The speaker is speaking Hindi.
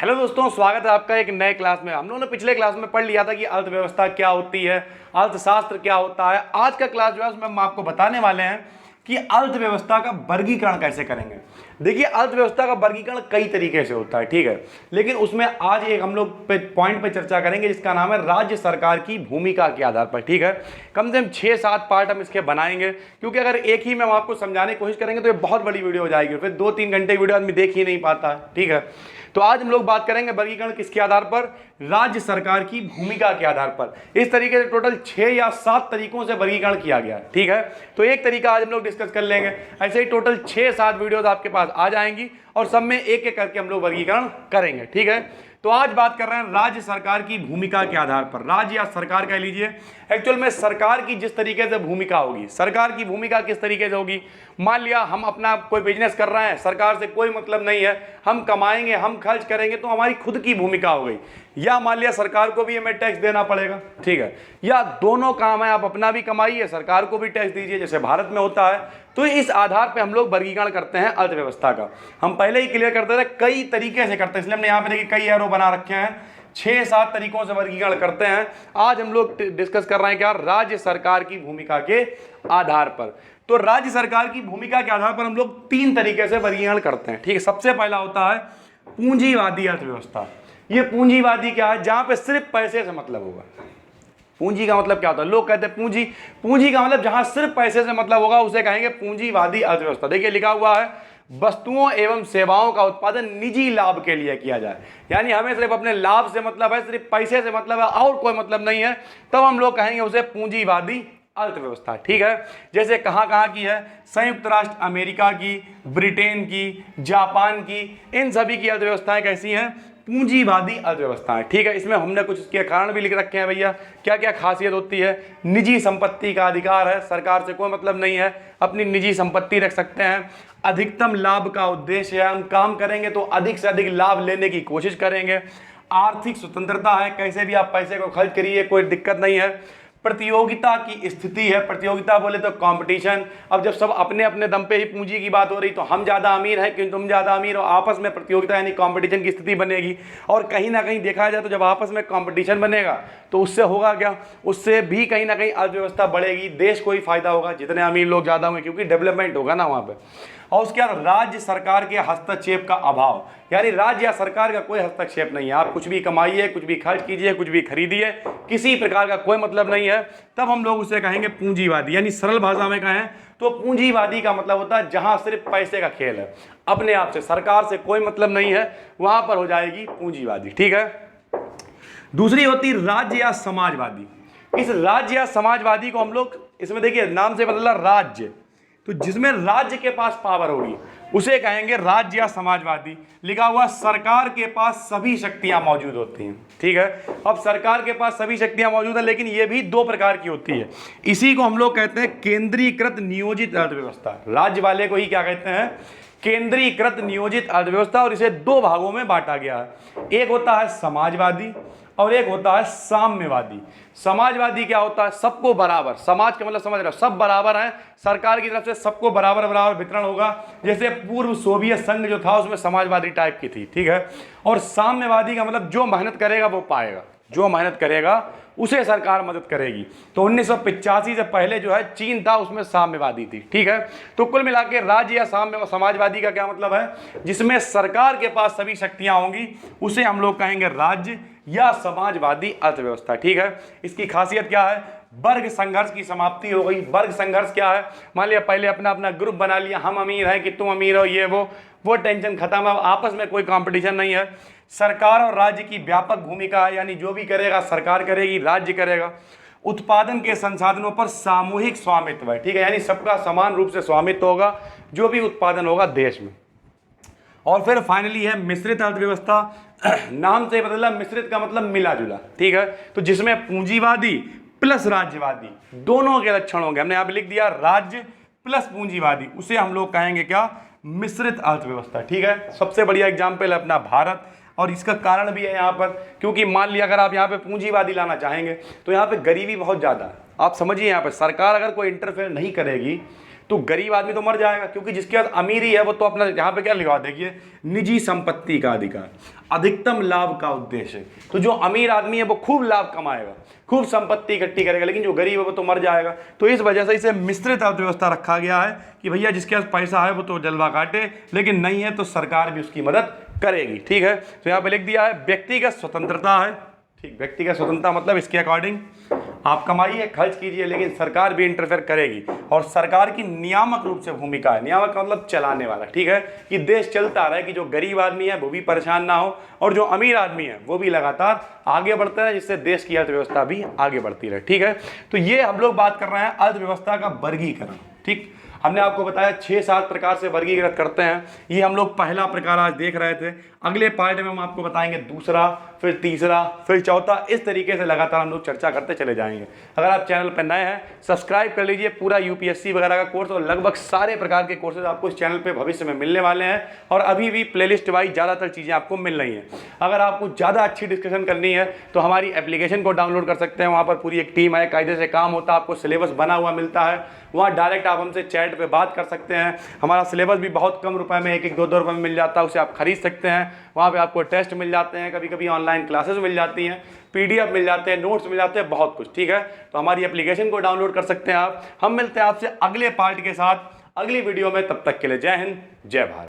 हेलो दोस्तों, स्वागत है आपका एक नए क्लास में। हम लोगों ने पिछले क्लास में पढ़ लिया था कि अर्थव्यवस्था क्या होती है, अर्थशास्त्र क्या होता है। आज का क्लास जो है उसमें हम आपको बताने वाले हैं कि अर्थव्यवस्था का वर्गीकरण कैसे करेंगे। देखिए, अर्थव्यवस्था का वर्गीकरण कई तरीके से होता है, ठीक है, लेकिन उसमें आज एक हम लोग पॉइंट पे चर्चा करेंगे जिसका नाम है राज्य सरकार की भूमिका के आधार पर। ठीक है, कम से कम 6-7 पार्ट हम इसके बनाएंगे, क्योंकि अगर एक ही में हम आपको समझाने की कोशिश करेंगे तो ये बहुत बड़ी वीडियो हो जाएगी, फिर 2-3 घंटे वीडियो आदमी देख ही नहीं पाता है। ठीक है, तो आज हम लोग बात करेंगे वर्गीकरण किसके आधार पर, राज्य सरकार की भूमिका के आधार पर। इस तरीके से टोटल 6 या 7 तरीकों से वर्गीकरण किया गया है। ठीक है, तो एक तरीका आज हम लोग डिस्कस कर लेंगे। ऐसे ही टोटल 6-7 वीडियोस आपके पास आ जाएंगी और सब में एक एक करके हम लोग वर्गीकरण करेंगे। ठीक है, तो आज बात कर रहे हैं राज्य सरकार की भूमिका के आधार पर। राज्य या सरकार कह लीजिए, एक्चुअल में सरकार की जिस तरीके से भूमिका होगी, सरकार की भूमिका किस तरीके से होगी। मान लिया हम अपना कोई बिजनेस कर रहे हैं, सरकार से कोई मतलब नहीं है, हम कमाएंगे, हम खर्च करेंगे, तो हमारी खुद की भूमिका हो गई। या मान लिया सरकार को भी हमें टैक्स देना पड़ेगा, ठीक है, या दोनों काम है, आप अपना भी कमाइए, सरकार को भी टैक्स दीजिए, जैसे भारत में होता है। तो इस आधार पे हम लोग वर्गीकरण करते हैं अर्थव्यवस्था का। हम पहले ही क्लियर करते थे, कई तरीके से करते हैं, इसलिए हमने यहाँ पे देखिए कई एरो बना रखे हैं। 6-7 तरीकों से वर्गीकरण करते हैं। आज हम लोग डिस्कस कर रहे हैं क्या, राज्य सरकार की भूमिका के आधार पर। तो राज्य सरकार की भूमिका के आधार पर हम लोग 3 तरीके से वर्गीकरण करते हैं। ठीक है, सबसे पहला होता है पूंजीवादी अर्थव्यवस्था। ये पूंजीवादी क्या है, जहां पे सिर्फ पैसे से मतलब होगा। पूंजी का मतलब क्या होता है, लोग कहते हैं पूंजी, पूंजी का मतलब जहां सिर्फ पैसे से मतलब होगा उसे कहेंगे पूंजीवादी अर्थव्यवस्था। देखिए लिखा हुआ है, वस्तुओं एवं सेवाओं का उत्पादन निजी लाभ के लिए किया जाए, यानी हमें सिर्फ अपने लाभ से मतलब है, सिर्फ पैसे से मतलब है और कोई मतलब नहीं है, तब हम लोग कहेंगे उसे पूंजीवादी अर्थव्यवस्था। ठीक है, जैसे कहाँ कहाँ की है, संयुक्त राष्ट्र अमेरिका की, ब्रिटेन की, जापान की, इन सभी की अर्थव्यवस्थाएं कैसी हैं, पूंजीवादी अर्थव्यवस्थाएं। ठीक है, इसमें हमने कुछ इसके कारण भी लिख रखे हैं भैया, क्या क्या खासियत होती है। निजी संपत्ति का अधिकार है, सरकार से कोई मतलब नहीं है, अपनी निजी संपत्ति रख सकते हैं। अधिकतम लाभ का उद्देश्य है, हम काम करेंगे तो अधिक से अधिक लाभ लेने की कोशिश करेंगे। आर्थिक स्वतंत्रता है, कैसे भी आप पैसे को खर्च करिए, कोई दिक्कत नहीं है। प्रतियोगिता की स्थिति है, प्रतियोगिता बोले तो कंपटीशन। अब जब सब अपने अपने दम पे ही पूंजी की बात हो रही, तो हम ज़्यादा अमीर हैं क्योंकि तुम ज़्यादा अमीर हो, आपस में प्रतियोगिता यानी कंपटीशन की स्थिति बनेगी। और कहीं ना कहीं देखा जाए तो जब आपस में कंपटीशन बनेगा तो उससे होगा क्या, उससे भी कहीं ना कहीं अर्थव्यवस्था बढ़ेगी, देश को ही फायदा होगा, जितने अमीर लोग ज़्यादा होंगे, क्योंकि डेवलपमेंट होगा ना वहाँ पर। और उसके बाद राज्य सरकार के हस्तक्षेप का अभाव, यानी राज्य या सरकार का कोई हस्तक्षेप नहीं है, आप कुछ भी कमाइए, कुछ भी खर्च कीजिए, कुछ भी खरीदिए, किसी प्रकार का कोई मतलब नहीं है, तब हम लोग उसे कहेंगे पूंजीवादी। यानी सरल भाषा में कहें तो पूंजीवादी का मतलब होता है जहां सिर्फ पैसे का खेल है, अपने आप से, सरकार से कोई मतलब नहीं है, वहां पर हो जाएगी पूंजीवादी। ठीक है, दूसरी होती राज्य या समाजवादी। इस राज्य या समाजवादी को हम लोग, इसमें देखिए नाम से बदला राज्य, तो जिसमें राज्य के पास पावर होगी उसे कहेंगे राज्य या समाजवादी। लिखा हुआ सरकार के पास सभी शक्तियां मौजूद होती हैं। ठीक है, अब सरकार के पास सभी शक्तियां मौजूद हैं, लेकिन ये भी 2 प्रकार की होती है। इसी को हम लोग कहते हैं केंद्रीकृत नियोजित अर्थव्यवस्था। राज्य वाले को ही क्या कहते हैं, केंद्रीकृत नियोजित अर्थव्यवस्था। और इसे 2 भागों में बांटा गया है, एक होता है समाजवादी और एक होता है साम्यवादी। समाजवादी क्या होता है, सबको बराबर, समाज का मतलब समझ रहे हो, सब बराबर हैं, सरकार की तरफ से सबको बराबर बराबर वितरण होगा। जैसे पूर्व सोवियत संघ जो था उसमें समाजवादी टाइप की थी। ठीक है, और साम्यवादी का मतलब जो मेहनत करेगा वो पाएगा, जो मेहनत करेगा उसे सरकार मदद करेगी। तो 1985 से पहले जो है चीन था, उसमें साम्यवादी थी। ठीक है, तो कुल मिला के राज्य या समाजवादी का क्या मतलब है, जिसमें सरकार के पास सभी शक्तियां होंगी उसे हम लोग कहेंगे राज्य या समाजवादी अर्थव्यवस्था। ठीक है, इसकी खासियत क्या है, वर्ग संघर्ष की समाप्ति हो गई। वर्ग संघर्ष क्या है, मान लिया पहले अपना अपना ग्रुप बना लिया, हम अमीर हैं कि तुम अमीर हो, ये वो टेंशन खत्म है, आपस में कोई कंपटीशन नहीं है। सरकार और राज्य की व्यापक भूमिका है, यानी जो भी करेगा सरकार करेगी, राज्य करेगा। उत्पादन के संसाधनों पर सामूहिक स्वामित्व है। ठीक है, यानी सबका समान रूप से स्वामित्व होगा जो भी उत्पादन होगा देश में। और फिर फाइनली है मिश्रित अर्थव्यवस्था। नाम से बदला, मिश्रित का मतलब मिला जुला। ठीक है, तो जिसमें पूंजीवादी प्लस राज्यवादी दोनों के लक्षण होंगे। हमने यहाँ पे लिख दिया राज्य प्लस पूंजीवादी, उसे हम लोग कहेंगे क्या, मिश्रित अर्थव्यवस्था। ठीक है, सबसे बढ़िया एग्जाम्पल है अपना भारत, और इसका कारण भी है यहाँ पर, क्योंकि मान लिया अगर आप यहाँ पे पूंजीवादी लाना चाहेंगे तो यहाँ पे गरीबी बहुत ज़्यादा है। आप समझिए, यहाँ पे सरकार अगर कोई इंटरफेयर नहीं करेगी तो गरीब आदमी तो मर जाएगा, क्योंकि जिसके पास अमीरी है वो तो अपना यहाँ पे क्या लिखा, देखिए निजी संपत्ति का अधिकार, अधिकतम लाभ का उद्देश्य। तो जो अमीर आदमी है वो खूब लाभ कमाएगा, खूब संपत्ति इकट्ठी करेगा, लेकिन जो गरीब है वो तो मर जाएगा। तो इस वजह से इसे मिश्रित अर्थव्यवस्था रखा गया है कि भैया जिसके पास पैसा है वो तो जलवा काटे, लेकिन नहीं है तो सरकार भी उसकी मदद करेगी। ठीक है, तो यहाँ पे लिख दिया है व्यक्तिगत स्वतंत्रता है। ठीक, व्यक्तिगत स्वतंत्रता मतलब इसके अकॉर्डिंग आप कमाइए, खर्च कीजिए, लेकिन सरकार भी इंटरफेयर करेगी। और सरकार की नियामक रूप से भूमिका है, नियामक का मतलब चलाने वाला। ठीक है, कि देश चलता रहे, कि जो गरीब आदमी है वो भी परेशान ना हो और जो अमीर आदमी है वो भी लगातार आगे बढ़ते रहे, जिससे देश की अर्थव्यवस्था भी आगे बढ़ती रहे। ठीक है, तो ये हम लोग बात कर रहे हैं अर्थव्यवस्था का वर्गीकरण। ठीक, हमने आपको बताया 6-7 प्रकार से वर्गीकृत करते हैं। ये हम लोग पहला प्रकार आज देख रहे थे। अगले पार्ट में हम आपको बताएंगे दूसरा, फिर तीसरा, फिर चौथा। इस तरीके से लगातार हम लोग चर्चा करते चले जाएंगे। अगर आप चैनल पर नए हैं सब्सक्राइब कर लीजिए। पूरा यूपीएससी वगैरह का कोर्स और लगभग सारे प्रकार के कोर्सेज आपको इस चैनल पे भविष्य में मिलने वाले हैं, और अभी भी प्लेलिस्ट वाइज ज़्यादातर चीज़ें आपको मिल रही हैं। अगर आपको ज़्यादा अच्छी डिस्कशन करनी है तो हमारी एप्लीकेशन को डाउनलोड कर सकते हैं। वहाँ पर पूरी एक टीम है, कायदे से काम होता है, आपको सिलेबस बना हुआ मिलता है। वहाँ डायरेक्ट आप हमसे चैट पे बात कर सकते हैं। हमारा सिलेबस भी बहुत कम रुपए में, 1-1, 2-2 रुपए में मिल जाता है, उसे आप खरीद सकते हैं। वहाँ पे आपको टेस्ट मिल जाते हैं, कभी कभी ऑनलाइन क्लासेस मिल जाती हैं, पीडीएफ मिल जाते हैं, नोट्स मिल जाते हैं, बहुत कुछ। ठीक है, तो हमारी एप्लीकेशन को डाउनलोड कर सकते हैं आप। हम मिलते हैं आपसे अगले पार्ट के साथ अगली वीडियो में, तब तक के लिए जय हिंद, जय भारत।